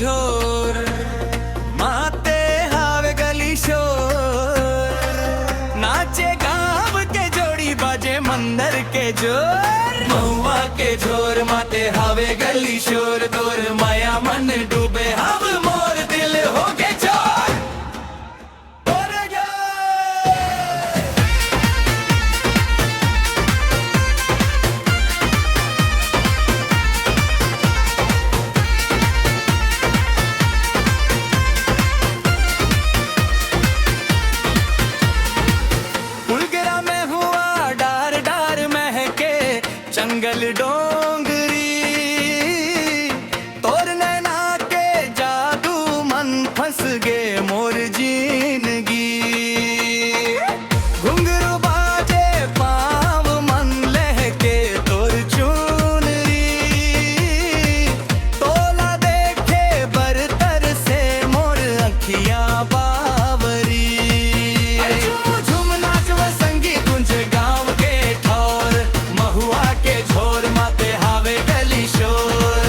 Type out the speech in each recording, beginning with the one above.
झोर माते हावे गली शोर नाचे गाँव के जोड़ी बाजे मंदिर के जोर महुआ के झोर माते हावे गली शोर तोर माया मन डूबे हव मोर दिल हो के चोर जंगल डोंगरी तोर नैना के जादू मन फंस गे मोर जिंदगी घुंघरू बाजे पाव मन लहके तोर चुनरी तोला देखे बरतर से मोर अखियां बावरी झूम नाच व संगीत गुंज गाँव के ठौर महुआ के झोर माते हावे गली शोर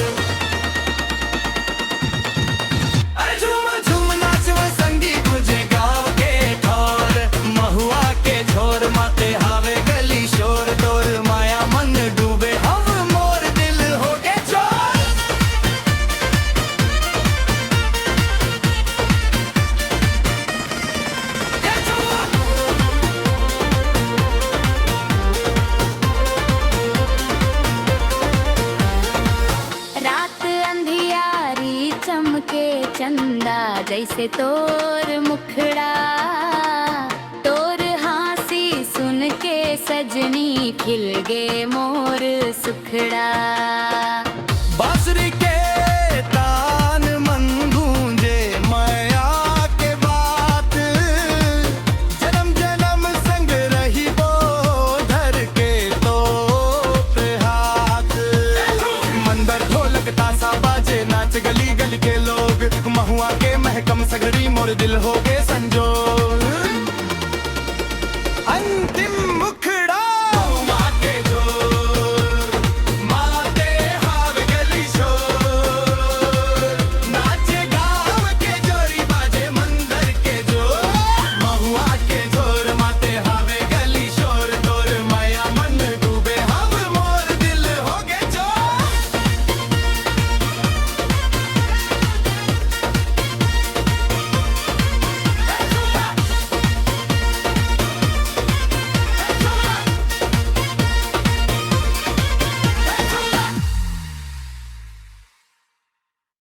अरे झूम झूम नाच व संगीत गुंजे गाँव के ठौर महुआ के झोर माते हावे गली शोर तोर माया मन डूबे हम मोर दिल हो के चोर चमके चंदा जैसे तोर मुखड़ा तोर हासी सुन के सजनी खिल गे मोर सुखड़ा बांसुरी के तान मन गूंजे माया के बात जन्म जन्म संग रही वो धर के तो हाथ मंदर ढोलक तासा बाजे नाच गली गली के लोग महुआ के महकम सगरी मोर दिल हो गए संजो